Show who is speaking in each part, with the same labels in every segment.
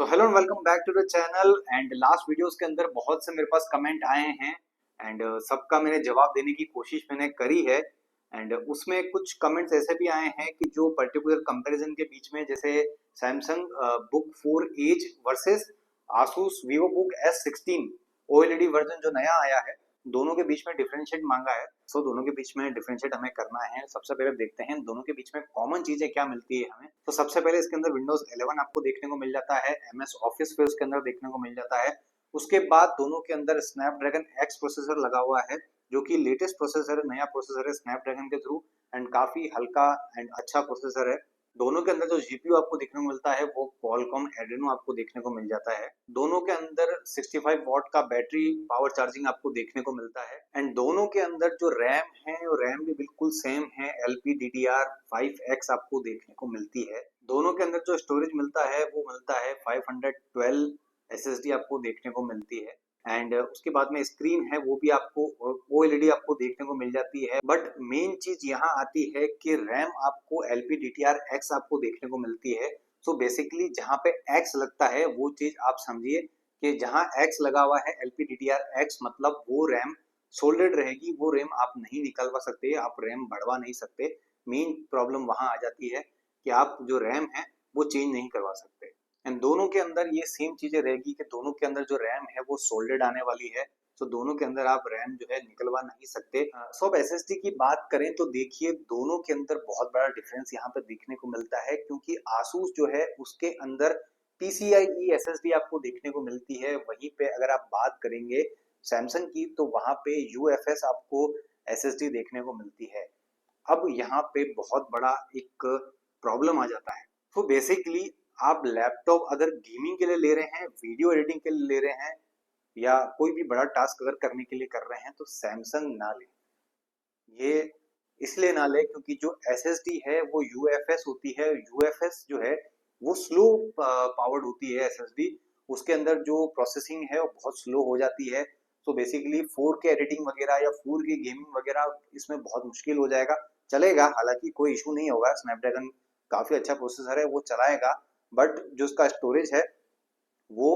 Speaker 1: तो hello and welcome back to the channel. And last videos के अंदर बहुत से मेरे पास कमेंट आए हैं एंड सबका मैंने जवाब देने की कोशिश मैंने करी है। एंड उसमें कुछ कमेंट्स ऐसे भी आए हैं कि जो पर्टिकुलर कंपैरिजन के बीच में, जैसे Samsung book 4 edge versus Asus Vivo book S16 OLED version जो नया आया है, दोनों के बीच में डिफरेंशिएट मांगा है। सो दोनों के बीच में डिफरेंशिएट हमें करना है। सबसे पहले देखते हैं दोनों के बीच में कॉमन चीजें क्या मिलती है हमें। तो सबसे पहले इसके अंदर विंडोज 11 आपको देखने को मिल जाता है, एमएस ऑफिस पे उसके अंदर देखने को मिल जाता है। उसके बाद दोनों के अंदर स्नैपड्रैगन एक्स प्रोसेसर लगा हुआ है, जो कि लेटेस्ट प्रोसेसर है, नया प्रोसेसर है स्नैपड्रैगन के थ्रू। एंड काफी हल्का एंड अच्छा प्रोसेसर है। दोनों के अंदर जो जीपीयू आपको देखने को मिलता है वो क्वालकॉम एड्रेनो आपको देखने को मिल जाता है। दोनों के अंदर 65 वॉट का बैटरी पावर चार्जिंग आपको देखने को मिलता है। एंड दोनों के अंदर जो रैम है वो रैम भी बिल्कुल सेम है, LPDDR5X आपको देखने को मिलती है। दोनों के अंदर जो स्टोरेज मिलता है वो मिलता है 512 SSD आपको देखने को मिलती है। एंड उसके बाद में स्क्रीन है वो भी आपको ओएलईडी आपको देखने को मिल जाती है। बट मेन चीज यहाँ आती है कि रैम आपको LPDDR6 आपको देखने को मिलती है। सो बेसिकली जहाँ पे X लगता है वो चीज आप समझिए कि जहाँ X लगा हुआ है LPDDR6 मतलब वो रैम सोल्डेड रहेगी, वो रैम आप नहीं निकलवा सकते, आप रैम बढ़वा नहीं सकते। मेन प्रॉब्लम वहां आ जाती है कि आप जो रैम है वो चेंज नहीं करवा सकते। एंड दोनों के अंदर ये सेम चीजें रहेगी कि दोनों के अंदर जो रैम है वो सोल्डेड आने वाली है। तो दोनों के अंदर आप रैम जो है निकलवा नहीं सकते। सो अब एसएसडी की बात करें तो देखिए दोनों के अंदर बहुत बड़ा डिफरेंस यहाँ पे देखने को मिलता है, क्योंकि आसूस जो है उसके अंदर PCIe SSD आपको देखने को मिलती है। वहीं पे अगर आप बात करेंगे सैमसंग की तो वहां पे UFS आपको SSD देखने को मिलती है। अब यहाँ पे बहुत बड़ा एक प्रॉब्लम आ जाता है। तो बेसिकली आप लैपटॉप अगर गेमिंग के लिए ले रहे हैं, वीडियो एडिटिंग के लिए ले रहे हैं, या कोई भी बड़ा टास्क अगर करने के लिए कर रहे हैं तो सैमसंग ना लें। ये इसलिए ना लें क्योंकि जो एसएसडी है वो यूएफएस होती है। यूएफएस जो है वो स्लो पावर्ड होती है एसएसडी। उसके अंदर जो प्रोसेसिंग है वो बहुत स्लो हो जाती है। तो बेसिकली 4K एडिटिंग वगैरह या 4K गेमिंग वगैरह इसमें बहुत मुश्किल हो जाएगा। चलेगा, हालांकि कोई इशू नहीं होगा, स्नैपड्रैगन काफी अच्छा प्रोसेसर है, वो चलाएगा। बट जो उसका स्टोरेज है वो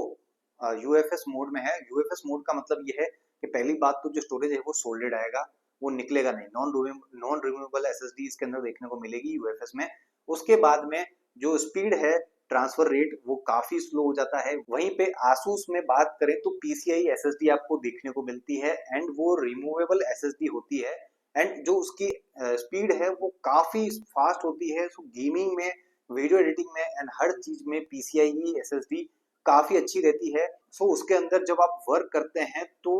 Speaker 1: यूएफएस मोड में है। यूएफएस मोड का मतलब ये है कि पहली बात तो जो स्टोरेज है वो सोल्डेड आएगा, वो निकलेगा नहीं। नॉन रिमूवेबल एसएसडी इसके अंदर देखने को मिलेगी यूएफएस में। उसके बाद में जो स्पीड है, ट्रांसफर रेट, वो काफी स्लो हो जाता है। वहीं पे आसूस में बात करें तो पीसीआई एसएसडी आपको देखने को मिलती है एंड वो रिमूवेबल एसएसडी होती है। एंड जो उसकी स्पीड है वो काफी फास्ट होती है। सो गेमिंग में, वीडियो एडिटिंग में एंड हर चीज में पीसीआई एसएसडी काफी अच्छी रहती है। सो उसके अंदर जब आप वर्क करते हैं तो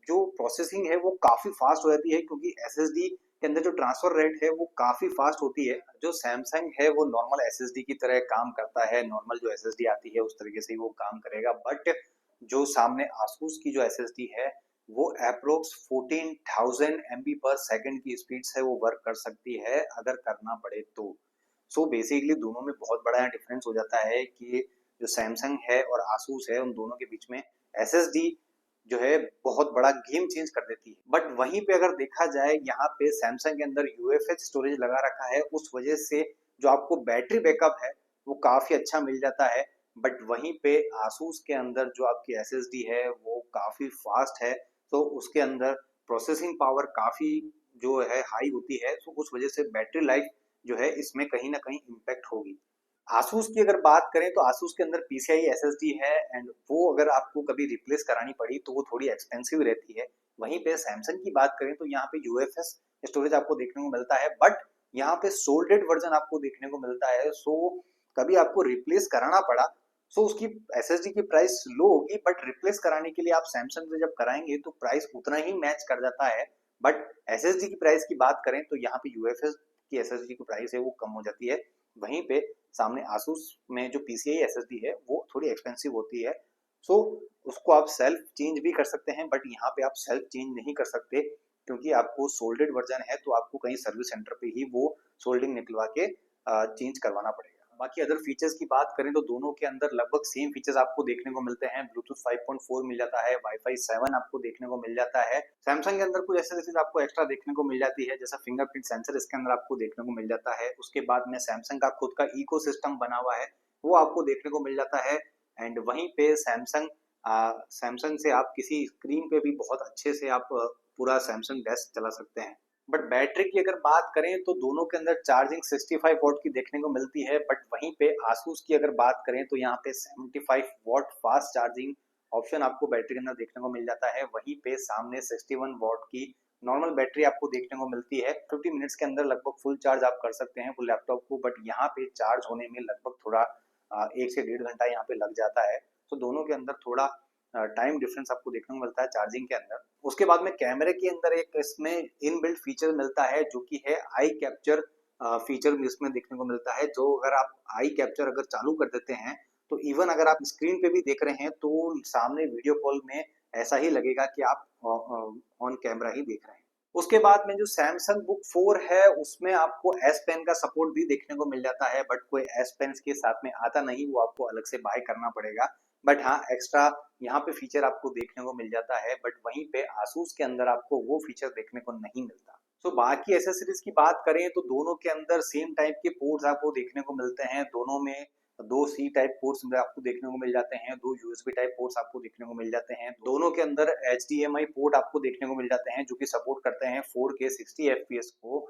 Speaker 1: जो प्रोसेसिंग है वो काफी फास्ट हो जाती है, क्योंकि एसएसडी के अंदर जो ट्रांसफर रेट है वो काफी फास्ट होती है। जो सैमसंग है वो नॉर्मल एसएसडी की तरह काम करता है, नॉर्मल जो एसएसडी आती है उस तरीके से ही वो काम करेगा। बट जो सामने आसूस की जो एसएसडी है वो अप्रोक्स 14,000 MB पर सेकंड की स्पीड से वो वर्क कर सकती है अगर करना पड़े तो। सो बेसिकली दोनों में बहुत बड़ा डिफरेंस हो जाता है कि जो सैमसंग है और आसूस है उन दोनों के बीच में एसएसडी जो है बहुत बड़ा गेम चेंज कर देती है। बट वहीं पे अगर देखा जाए यहाँ पे सैमसंग के अंदर यूएफएच स्टोरेज लगा रखा है, उस वजह से जो आपको बैटरी बैकअप है वो काफी अच्छा मिल जाता है। बट वहीं पे आसूस के अंदर जो आपकी एसएसडी है वो काफी फास्ट है, तो उसके अंदर प्रोसेसिंग पावर काफी जो है हाई होती है। तो उस वजह से बैटरी लाइफ जो है इसमें कहीं ना कहीं इम्पैक्ट होगी। आसूस की अगर बात करें तो आसूस के अंदर पीसीआई एसएसडी है एंड वो अगर आपको कभी रिप्लेस करानी पड़ी तो वो थोड़ी एक्सपेंसिव रहती है। वहीं पे सैमसंग की बात करें तो यहाँ पे यूएफएस स्टोरेज आपको देखने को मिलता है, बट यहाँ पे सोल्डेड वर्जन आपको देखने को मिलता है। सो कभी आपको रिप्लेस कराना पड़ा सो उसकी एसएसडी की प्राइस लो होगी, बट रिप्लेस कराने के लिए आप सैमसंग से जब कराएंगे तो प्राइस उतना ही मैच कर जाता है। बट एसएसडी की प्राइस की बात करें तो यहाँ पे यूएफएस की एसएसडी की प्राइस है वो कम हो जाती है। वहीं पे सामने आसूस में जो पीसीआई एसएसडी है वो थोड़ी एक्सपेंसिव होती है। सो उसको आप सेल्फ चेंज भी कर सकते हैं, बट यहाँ पे आप सेल्फ चेंज नहीं कर सकते क्योंकि आपको सोल्डेड वर्जन है, तो आपको कहीं सर्विस सेंटर पे ही वो सोल्डिंग निकलवा के चेंज करवाना पड़ेगा। बाकी अदर फीचर्स की बात करें तो दोनों के अंदर लगभग सेम फीचर्स आपको देखने को मिलते हैं। ब्लूटूथ 5.4 मिल जाता है, वाईफाई 7 आपको देखने को मिल जाता है। सैमसंग के अंदर कुछ ऐसे चीज आपको एक्स्ट्रा देखने को मिल जाती है, जैसा फिंगरप्रिंट सेंसर इसके अंदर आपको देखने को मिल जाता है। उसके बाद में सैमसंग का खुद का इको बना हुआ है वो आपको देखने को मिल जाता है। एंड वहीं पे सैमसंग से आप किसी स्क्रीन पे भी बहुत अच्छे से आप पूरा सैमसंग डेस्क चला सकते हैं। बट बैटरी की अगर बात करें तो दोनों के अंदर चार्जिंग 65 वॉट की देखने को मिलती है, बट वहीं पे आसूस की अगर बात करें तो यहाँ पे 75 वॉट फास्ट चार्जिंग ऑप्शन आपको बैटरी के अंदर देखने को मिल जाता है। वहीं पे सामने 61 वॉट की नॉर्मल बैटरी आपको देखने को मिलती है। 50 मिनट्स के अंदर लगभग फुल चार्ज आप कर सकते हैं फुल लैपटॉप को, बट यहाँ पे चार्ज होने में लगभग थोड़ा 1 से 1.5 घंटा यहाँ पे लग जाता है। तो दोनों के अंदर थोड़ा टाइम डिफरेंस आपको देखने को मिलता है चार्जिंग के अंदर। उसके बाद में कैमरे के अंदर एक इसमें इनबिल्ट फीचर मिलता है जो कि है आई कैप्चर फीचर इसमें देखने को मिलता है। जो अगर आप आई कैप्चर अगर चालू कर देते हैं तो इवन अगर आप स्क्रीन पे भी देख रहे हैं तो सामने वीडियो कॉल में ऐसा ही लगेगा कि आप ऑन कैमरा ही देख रहे हैं। उसके बाद में जो सैमसंग बुक 4 है उसमें आपको एस पेन का सपोर्ट भी देखने को मिल जाता है, बट कोई एस पेन के साथ में आता नहीं, वो आपको अलग से बाय करना पड़ेगा। बट हाँ, एक्स्ट्रा यहाँ पे फीचर आपको देखने को मिल जाता है, बट वहीं पे आसूस के अंदर आपको वो फीचर देखने को नहीं मिलता। सो बाकी एसेसरीज की बात करें तो दोनों के अंदर सेम टाइप के पोर्ट्स आपको देखने को मिलते हैं। दोनों में दो सी टाइप पोर्ट्स आपको देखने को मिल जाते हैं, दो यूएसबी टाइप पोर्ट्स आपको देखने को मिल जाते हैं। दोनों के अंदर HDMI पोर्ट आपको देखने को मिल जाते हैं जो कि सपोर्ट करते हैं 4K 60 FPS को।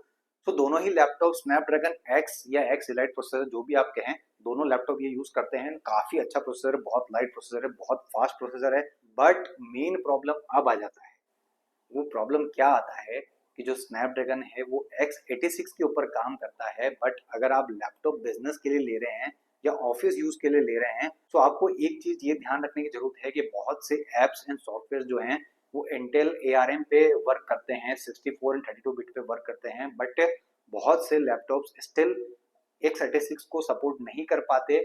Speaker 1: तो दोनों ही लैपटॉप स्नैपड्रैगन एक्स या एक्स इलाइट प्रोसेसर जो भी आप कहें, दोनों लैपटॉप ये यूज करते हैं। काफी अच्छा प्रोसेसर है, बहुत लाइट प्रोसेसर है, बहुत फास्ट प्रोसेसर है। बट मेन प्रॉब्लम अब आ जाता है, वो प्रॉब्लम क्या आता है कि जो स्नैपड्रैगन है वो x86 के ऊपर काम करता है, बट अगर आप लैपटॉप बिजनेस के लिए ले रहे हैं या ऑफिस यूज के लिए ले रहे हैं तो आपको एक चीज ये ध्यान रखने की जरूरत है कि बहुत से एप्स एंड सॉफ्टवेयर जो हैं वो इंटेल ARM पे वर्क करते हैं, 64 एंड 32 बिट पे वर्क करते हैं, बट बहुत से लैपटॉप्स स्टिल x86 को सपोर्ट नहीं कर पाते।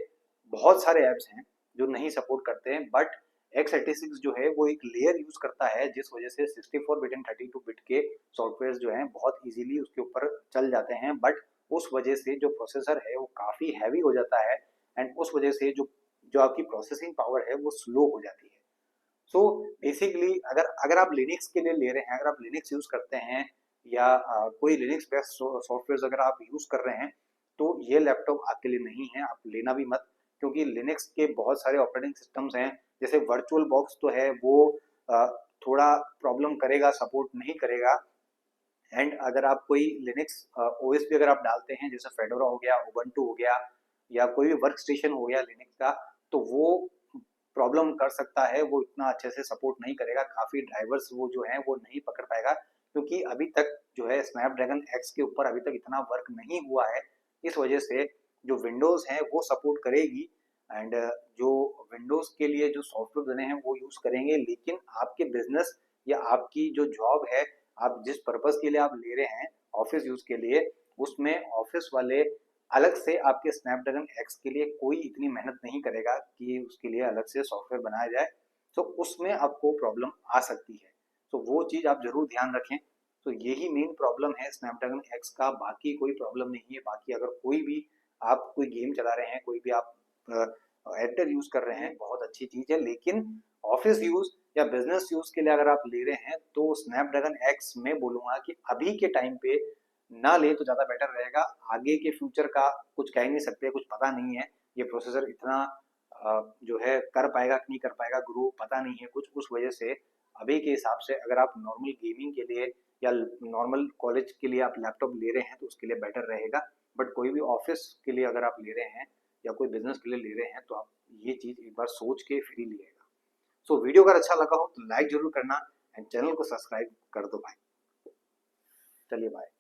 Speaker 1: बहुत सारे ऐप्स हैं जो नहीं सपोर्ट करते हैं, बट x86 जो है वो एक लेयर यूज करता है जिस वजह से 64 बिट एंड 32 बिट के सॉफ्टवेयर जो हैं बहुत इजीली उसके ऊपर चल जाते हैं। बट उस वजह से जो प्रोसेसर है वो काफी हैवी हो जाता है एंड उस वजह से जो जो आपकी प्रोसेसिंग पावर है वो स्लो हो जाती है। सो बेसिकली अगर अगर आप लिनक्स के लिए ले रहे हैं, अगर आप लिनक्स यूज करते हैं या कोई लिनक्स बेस्ड सॉफ्टवेयर अगर आप यूज कर रहे हैं तो ये लैपटॉप आपके लिए नहीं है, आप लेना भी मत। क्योंकि लिनक्स के बहुत सारे ऑपरेटिंग सिस्टम्स हैं, जैसे वर्चुअल बॉक्स तो है वो अ, थोड़ा प्रॉब्लम करेगा, सपोर्ट नहीं करेगा। एंड अगर आप कोई लिनक्स ओएस भी अगर आप डालते हैं जैसे फेडोरा हो गया, उबंटू हो गया या कोई भी वर्क स्टेशन हो गया लिनक्स का, तो वो प्रॉब्लम कर सकता है, वो इतना अच्छे से सपोर्ट नहीं करेगा। काफी ड्राइवर्स वो जो है वो नहीं पकड़ पाएगा क्योंकि अभी तक जो है स्नैपड्रैगन एक्स के ऊपर अभी तक इतना वर्क नहीं हुआ है। इस वजह से जो विंडोज है वो सपोर्ट करेगी एंड जो विंडोज के लिए जो सॉफ्टवेयर बने हैं वो यूज करेंगे, लेकिन आपके बिजनेस या आपकी जो जॉब है, आप जिस पर्पस के लिए आप ले रहे हैं ऑफिस यूज के लिए, उसमें ऑफिस वाले अलग से आपके स्नैपड्रैगन एक्स के लिए कोई इतनी मेहनत नहीं करेगा कि उसके लिए अलग से सॉफ्टवेयर बनाया जाए, तो उसमें आपको प्रॉब्लम आ सकती है। तो वो चीज़ आप जरूर ध्यान रखें। तो यही मेन प्रॉब्लम है स्नैपड्रैगन एक्स का, बाकी कोई प्रॉब्लम नहीं है। बाकी अगर कोई भी आप कोई गेम चला रहे हैं, कोई भी आप एडिटर यूज कर रहे हैं, बहुत अच्छी चीज़ है, लेकिन ऑफिस यूज या बिजनेस यूज के लिए अगर आप ले रहे हैं तो स्नैपड्रैगन एक्स में बोलूंगा कि अभी के टाइम पे ना ले तो ज़्यादा बेटर रहेगा। आगे के फ्यूचर का कुछ कह ही नहीं सकते, कुछ पता नहीं है ये प्रोसेसर इतना जो है कर पाएगा कि नहीं कर पाएगा, ग्रो पता नहीं है कुछ। उस वजह से अभी के हिसाब से अगर आप नॉर्मल गेमिंग के लिए या नॉर्मल कॉलेज के लिए आप लैपटॉप ले रहे हैं तो उसके लिए बेटर रहेगा। बट कोई भी ऑफिस के लिए अगर आप ले रहे हैं या कोई बिजनेस के लिए ले रहे हैं तो आप ये चीज़ एक बार सोच के फिर ही लिएगा। सो वीडियो अगर अच्छा लगा हो तो लाइक जरूर करना एंड चैनल को सब्सक्राइब कर दो भाई। चलिए बाय।